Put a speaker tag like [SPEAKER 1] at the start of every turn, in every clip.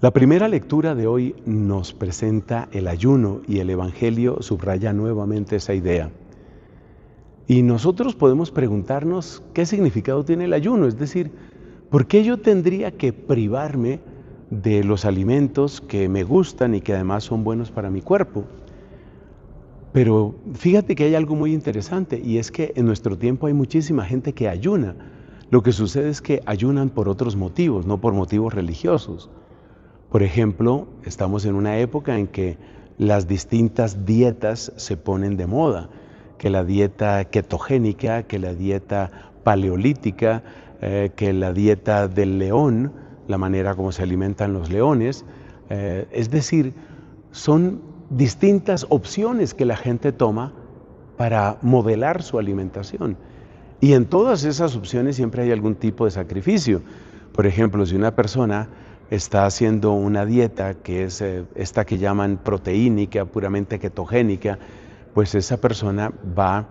[SPEAKER 1] La primera lectura de hoy nos presenta el ayuno y el Evangelio subraya nuevamente esa idea. Y nosotros podemos preguntarnos qué significado tiene el ayuno, es decir, ¿por qué yo tendría que privarme de los alimentos que me gustan y que además son buenos para mi cuerpo? Pero fíjate que hay algo muy interesante y es que en nuestro tiempo hay muchísima gente que ayuna. Lo que sucede es que ayunan por otros motivos, no por motivos religiosos. Por ejemplo, estamos en una época en que las distintas dietas se ponen de moda, que la dieta ketogénica, que la dieta paleolítica, que la dieta del león, la manera como se alimentan los leones. Es decir, son distintas opciones que la gente toma para modelar su alimentación. Y en todas esas opciones siempre hay algún tipo de sacrificio. Por ejemplo, si una persona está haciendo una dieta que es esta que llaman proteínica, puramente ketogénica, pues esa persona va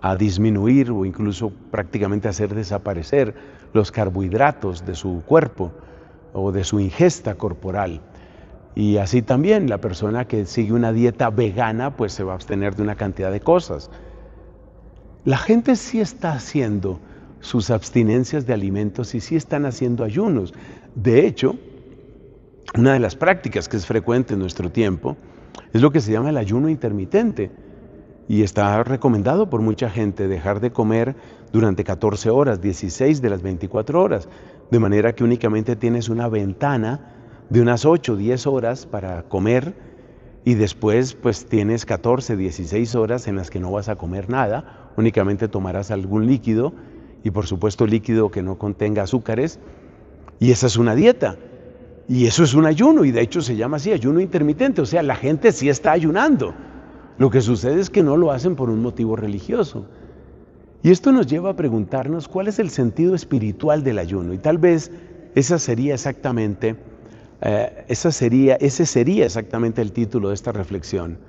[SPEAKER 1] a disminuir o incluso prácticamente hacer desaparecer los carbohidratos de su cuerpo o de su ingesta corporal. Y así también la persona que sigue una dieta vegana pues se va a abstener de una cantidad de cosas. La gente sí está haciendo sus abstinencias de alimentos y sí están haciendo ayunos. De hecho, una de las prácticas que es frecuente en nuestro tiempo es lo que se llama el ayuno intermitente y está recomendado por mucha gente dejar de comer durante 14 horas, 16 de las 24 horas, de manera que únicamente tienes una ventana de unas 8 o 10 horas para comer y después pues tienes 14, 16 horas en las que no vas a comer nada, únicamente tomarás algún líquido y por supuesto líquido que no contenga azúcares y esa es una dieta. Y eso es un ayuno, y de hecho se llama así, ayuno intermitente, o sea, la gente sí está ayunando. Lo que sucede es que no lo hacen por un motivo religioso. Y esto nos lleva a preguntarnos cuál es el sentido espiritual del ayuno, y tal vez ese sería exactamente el título de esta reflexión,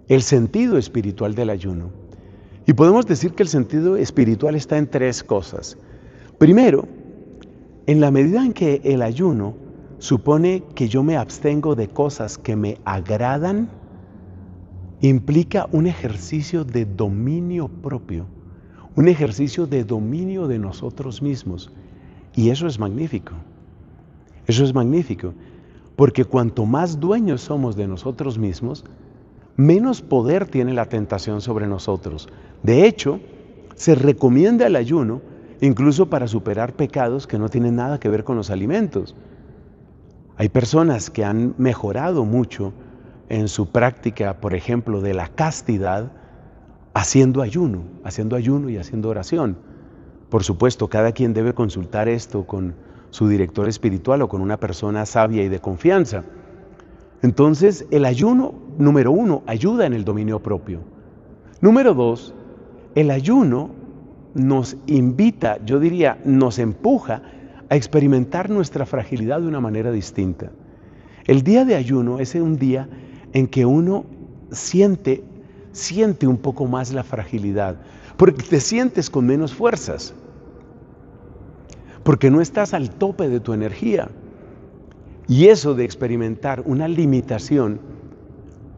[SPEAKER 1] el sentido espiritual del ayuno. Y podemos decir que el sentido espiritual está en tres cosas. Primero, en la medida en que el ayuno supone que yo me abstengo de cosas que me agradan, implica un ejercicio de dominio propio, un ejercicio de dominio de nosotros mismos. Y eso es magnífico. Eso es magnífico, porque cuanto más dueños somos de nosotros mismos, menos poder tiene la tentación sobre nosotros. De hecho, se recomienda el ayuno incluso para superar pecados que no tienen nada que ver con los alimentos. Hay personas que han mejorado mucho en su práctica, por ejemplo, de la castidad, haciendo ayuno y haciendo oración. Por supuesto, cada quien debe consultar esto con su director espiritual o con una persona sabia y de confianza. Entonces, el ayuno, número 1, ayuda en el dominio propio. Número 2, el ayuno nos invita, yo diría, nos empuja a experimentar nuestra fragilidad de una manera distinta. El día de ayuno es un día en que uno siente un poco más la fragilidad, porque te sientes con menos fuerzas, porque no estás al tope de tu energía. Y eso de experimentar una limitación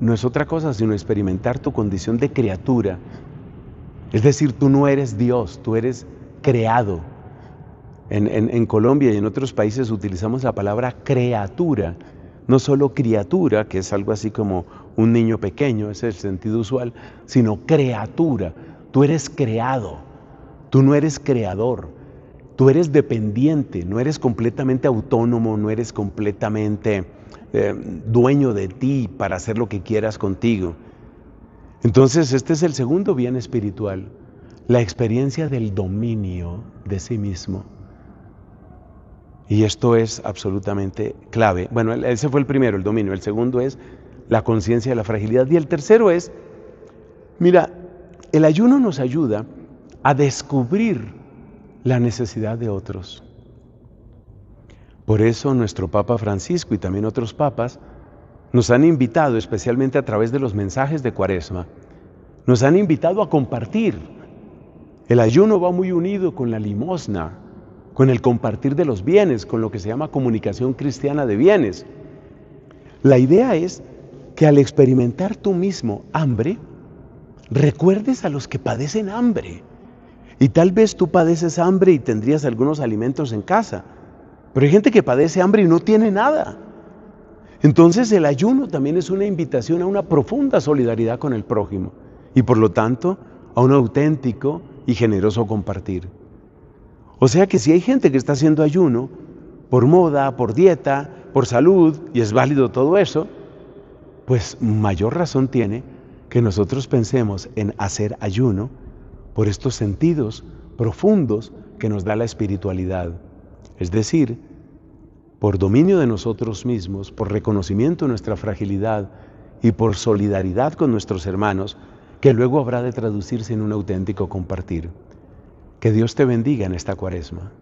[SPEAKER 1] no es otra cosa sino experimentar tu condición de criatura. Es decir, tú no eres Dios, tú eres creado. En Colombia y en otros países utilizamos la palabra criatura, no solo criatura, que es algo así como un niño pequeño, ese es el sentido usual, sino criatura. Tú eres creado, tú no eres creador, tú eres dependiente, no eres completamente autónomo, no eres completamente dueño de ti para hacer lo que quieras contigo. Entonces este es el segundo bien espiritual, la experiencia del dominio de sí mismo. Y esto es absolutamente clave. Bueno, ese fue el primero, el dominio. El segundo es la conciencia de la fragilidad. Y el tercero es, mira, el ayuno nos ayuda a descubrir la necesidad de otros. Por eso nuestro Papa Francisco y también otros papas nos han invitado, especialmente a través de los mensajes de Cuaresma, nos han invitado a compartir. El ayuno va muy unido con la limosna, con el compartir de los bienes, con lo que se llama comunicación cristiana de bienes. La idea es que al experimentar tú mismo hambre, recuerdes a los que padecen hambre. Y tal vez tú padeces hambre y tendrías algunos alimentos en casa, pero hay gente que padece hambre y no tiene nada. Entonces el ayuno también es una invitación a una profunda solidaridad con el prójimo y por lo tanto a un auténtico y generoso compartir. O sea que si hay gente que está haciendo ayuno por moda, por dieta, por salud, y es válido todo eso, pues mayor razón tiene que nosotros pensemos en hacer ayuno por estos sentidos profundos que nos da la espiritualidad. Es decir, por dominio de nosotros mismos, por reconocimiento de nuestra fragilidad y por solidaridad con nuestros hermanos, que luego habrá de traducirse en un auténtico compartir. Que Dios te bendiga en esta Cuaresma.